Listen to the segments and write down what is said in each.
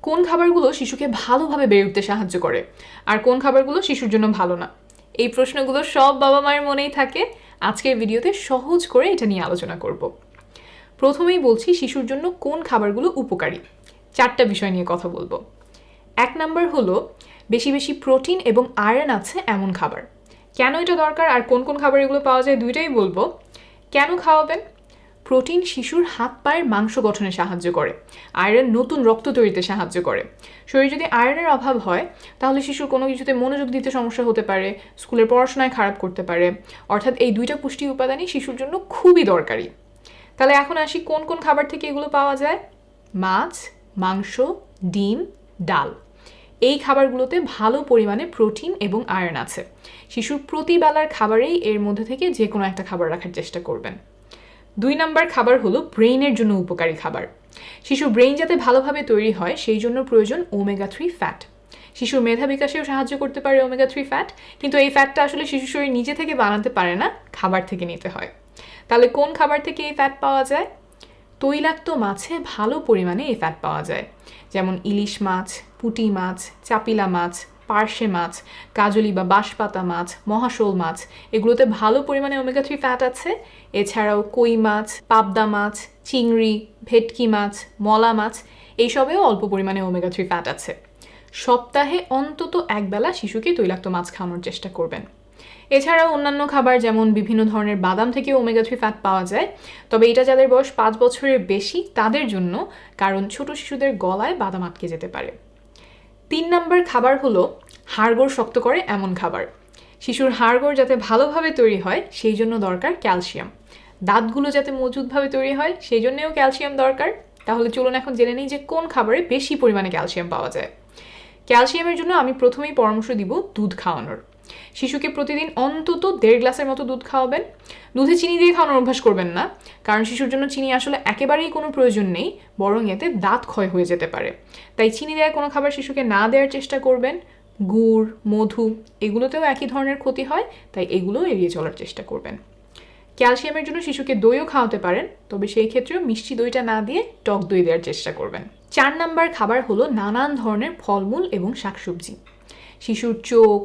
কোন খাবারগুলো শিশুকে ভালোভাবে বেড়ে উঠতে সাহায্য করে আর কোন খাবারগুলো শিশুর জন্য ভালো না, এই প্রশ্নগুলো সব বাবা মায়ের মনেই থাকে। আজকের ভিডিওতে সহজ করে এটা নিয়ে আলোচনা করব। প্রথমেই বলছি শিশুর জন্য কোন খাবারগুলো উপকারী। 4টা বিষয় নিয়ে কথা বলবো। 1 নাম্বার হলো বেশি বেশি প্রোটিন এবং আয়রন আছে এমন খাবার। কেন এটা দরকার আর কোন কোন খাবার এগুলো পাওয়া যায় দুইটাই বলবো। কেন খাওয়াবেন? প্রোটিন শিশুর হাত পায়ের মাংস গঠনে সাহায্য করে, আয়রন নতুন রক্ত তৈরিতে সাহায্য করে। শরীরে যদি আয়রনের অভাব হয় তাহলে শিশুর কোনো কিছুতে মনোযোগ দিতে সমস্যা হতে পারে, স্কুলের পড়াশোনায় খারাপ করতে পারে। অর্থাৎ এই দুইটা পুষ্টি উপাদানই শিশুর জন্য খুবই দরকারি। তাহলে এখন আসি কোন কোন খাবার থেকে এগুলো পাওয়া যায়। মাছ, মাংস, ডিম, ডাল, এই খাবারগুলোতে ভালো পরিমাণে প্রোটিন এবং আয়রন আছে। শিশুর প্রতিবেলার খাবারেই এর মধ্যে থেকে যে কোনো একটা খাবার রাখার চেষ্টা করবেন। 2 নাম্বার খাবার হলো ব্রেইনের জন্য উপকারী খাবার। শিশুর ব্রেইন যাতে ভালোভাবে তৈরি হয় সেই জন্য প্রয়োজন ওমেগা 3 ফ্যাট। শিশুর মেধা বিকাশেও সাহায্য করতে পারে ওমেগা 3 ফ্যাট, কিন্তু এই ফ্যাটটা আসলে শিশু শরীর নিজে থেকে বানাতে পারে না, খাবার থেকে নিতে হয়। তাহলে কোন খাবার থেকে এই ফ্যাট পাওয়া যায়? তৈলাক্ত মাছে ভালো পরিমাণে এই ফ্যাট পাওয়া যায়, যেমন ইলিশ মাছ, পুঁটি মাছ, চাপিলা মাছ, পার্শে মাছ, কাজলি বা বাঁশপাতা মাছ, মহাশোল মাছ, এগুলোতে ভালো পরিমাণে ওমেগা 3 ফ্যাট আছে। এছাড়াও কই মাছ, পাবদা মাছ, চিংড়ি, ভেটকি মাছ, মলা মাছ, এইসবেও অল্প পরিমাণে ওমেগা 3 ফ্যাট আছে। সপ্তাহে অন্তত একবেলা শিশুকে তৈলাক্ত মাছ খাওয়ানোর চেষ্টা করবেন। এছাড়াও অন্যান্য খাবার যেমন বিভিন্ন ধরনের বাদাম থেকে ওমেগা 3 ফ্যাট পাওয়া যায়, তবে এটা যাদের বয়স 5 বছরের বেশি তাদের জন্য, কারণ ছোট শিশুদের গলায় বাদাম আটকে যেতে পারে। 3 নাম্বার খাবার হলো হাড়গোড় শক্ত করে এমন খাবার। শিশুর হাড়গোড় যাতে ভালোভাবে তৈরি হয় সেই জন্য দরকার ক্যালসিয়াম। দাঁতগুলো যাতে মজবুতভাবে তৈরি হয় সেই জন্যও ক্যালসিয়াম দরকার। তাহলে চলুন এখন জেনে নিই যে কোন খাবারে বেশি পরিমাণে ক্যালসিয়াম পাওয়া যায়। ক্যালসিয়ামের জন্য আমি প্রথমেই পরামর্শ দিব দুধ খাওয়ানোর। শিশুকে প্রতিদিন অন্তত 1.5 গ্লাসের মতো দুধ খাওয়াবেন। দুধে চিনি দিয়ে খাওয়ানোর অভ্যাস করবেন না, কারণ শিশুর জন্য চিনি আসলে একেবারেই কোনো প্রয়োজন নেই, বরং এতে দাঁত ক্ষয় হয়ে যেতে পারে। তাই চিনি দেওয়া কোনো খাবার শিশুকে না দেওয়ার চেষ্টা করবেন। গুড়, মধু, এগুলোতেও একই ধরনের ক্ষতি হয়, তাই এগুলো এড়িয়ে চলার চেষ্টা করবেন। ক্যালসিয়ামের জন্য শিশুকে দইও খাওয়াতে পারেন, তবে সেই ক্ষেত্রেও মিষ্টি দইটা না দিয়ে টক দই দেওয়ার চেষ্টা করবেন। 4 নাম্বার খাবার হলো নানান ধরনের ফলমূল এবং শাকসবজি। শিশুর চোখ,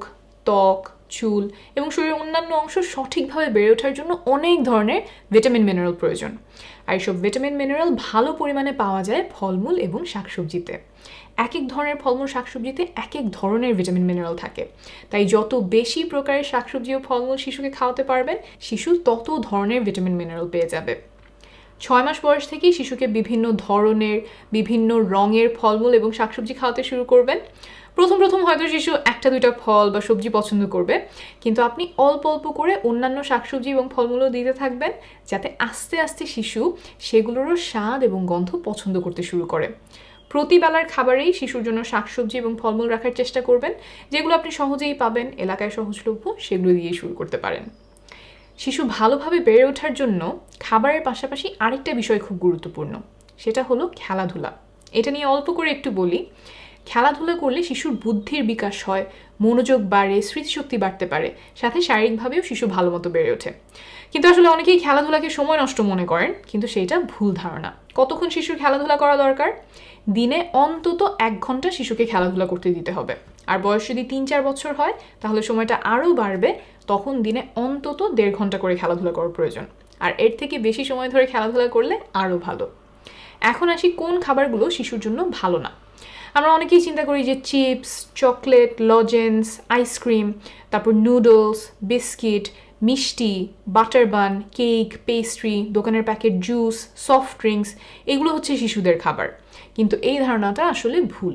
ত্বক, চুল এবং শরীরের অন্যান্য অংশ সঠিকভাবে বেড়ে ওঠার জন্য অনেক ধরনের ভিটামিন মিনারেল প্রয়োজন। আর এইসব ভিটামিন মিনারেল ভালো পরিমাণে পাওয়া যায় ফলমূল এবং শাকসবজিতে। এক এক ধরনের ফলমূল শাকসবজিতে এক এক ধরনের ভিটামিন মিনারেল থাকে, তাই যত বেশি প্রকারের শাকসবজি ও ফলমূল শিশুকে খাওয়াতে পারবেন শিশু তত ধরনের ভিটামিন মিনারেল পেয়ে যাবে। 6 মাস বয়স থেকেই শিশুকে বিভিন্ন ধরনের বিভিন্ন রঙের ফলমূল এবং শাকসবজি খাওয়াতে শুরু করবেন। প্রথম প্রথম হয়তো শিশু 1-2টা ফল বা সবজি পছন্দ করবে, কিন্তু আপনি অল্প অল্প করে অন্যান্য শাকসবজি এবং ফলমূলও দিতে থাকবেন, যাতে আস্তে আস্তে শিশু সেগুলোরও স্বাদ এবং গন্ধ পছন্দ করতে শুরু করে। প্রতিবেলার খাবারেই শিশুর জন্য শাকসবজি এবং ফলমূল রাখার চেষ্টা করবেন, যেগুলো আপনি সহজেই পাবেন, এলাকায় সহজলভ্য, সেগুলো দিয়ে শুরু করতে পারেন। শিশু ভালোভাবে বেড়ে ওঠার জন্য খাবারের পাশাপাশি আরেকটা বিষয় খুব গুরুত্বপূর্ণ, সেটা হলো খেলাধুলা। এটা নিয়ে অল্প করে একটু বলি। খেলাধুলা করলে শিশুর বুদ্ধির বিকাশ হয়, মনোযোগ বাড়ে, স্মৃতিশক্তি বাড়তে পারে, সাথে শারীরিকভাবেও শিশু ভালো মতো বেড়ে ওঠে। কিন্তু আসলে অনেকেই খেলাধুলাকে সময় নষ্ট মনে করেন, কিন্তু সেটা ভুল ধারণা। কতক্ষণ শিশুর খেলাধুলা করা দরকার? দিনে অন্তত 1 ঘন্টা শিশুকে খেলাধুলা করতে দিতে হবে। আর বয়স যদি 3-4 বছর হয় তাহলে সময়টা আরও বাড়বে, তখন দিনে অন্তত 1.5 ঘন্টা করে খেলাধুলা করার প্রয়োজন। আর এর থেকে বেশি সময় ধরে খেলাধুলা করলে আরও ভালো। এখন আসি কোন খাবারগুলো শিশুর জন্য ভালো না। আমরা অনেকেই চিন্তা করি যে চিপস, চকলেট, লজেন্স, আইসক্রিম, তারপর নুডলস, বিস্কিট, মিষ্টি, বাটার বান, কেক, পেস্ট্রি, দোকানের প্যাকেট জুস, সফট ড্রিঙ্কস, এগুলো হচ্ছে শিশুদের খাবার। কিন্তু এই ধারণাটা আসলে ভুল।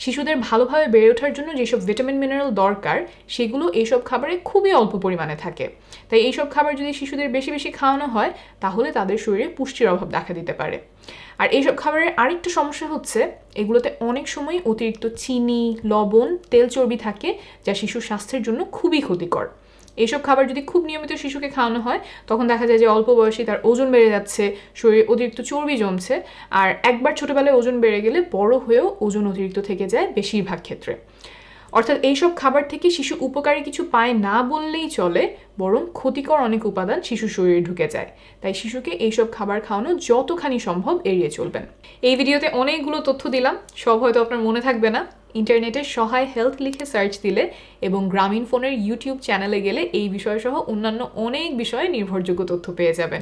শিশুদের ভালোভাবে বেড়ে ওঠার জন্য যেসব ভিটামিন মিনারেল দরকার সেগুলো এইসব খাবারে খুবই অল্প পরিমাণে থাকে। তাই এইসব খাবার যদি শিশুদের বেশি বেশি খাওয়ানো হয় তাহলে তাদের শরীরে পুষ্টির অভাব দেখা দিতে পারে। আর এইসব খাবারের আরেকটা সমস্যা হচ্ছে এগুলোতে অনেক সময় অতিরিক্ত চিনি, লবণ, তেল চর্বি থাকে, যা শিশুর স্বাস্থ্যের জন্য খুবই ক্ষতিকর। এইসব খাবার যদি খুব নিয়মিত শিশুকে খাওয়ানো হয় তখন দেখা যায় যে অল্প বয়সে তার ওজন বেড়ে যাচ্ছে, শরীরে অতিরিক্ত চর্বি জমছে, আর একবার ছোটবেলায় ওজন বেড়ে গেলে বড় হয়েও ওজন অতিরিক্ত থেকে যায় বেশিরভাগ ক্ষেত্রে। অর্থাৎ এইসব খাবার থেকে শিশু উপকারী কিছু পায় না বললেই চলে, বরং ক্ষতিকর অনেক উপাদান শিশুর শরীরে ঢুকে যায়। তাই শিশুকে এইসব খাবার খাওয়ানো যতখানি সম্ভব এড়িয়ে চলবেন। এই ভিডিওতে অনেকগুলো তথ্য দিলাম, সব হয়তো আপনার মনে থাকবে না। ইন্টারনেটে সহায় হেলথ লিখে সার্চ দিলে এবং গ্রামীণ ফোনের ইউটিউব চ্যানেলে গেলে এই বিষয় সহ অন্যান্য অনেক বিষয়ে নির্ভরযোগ্য তথ্য পেয়ে যাবেন।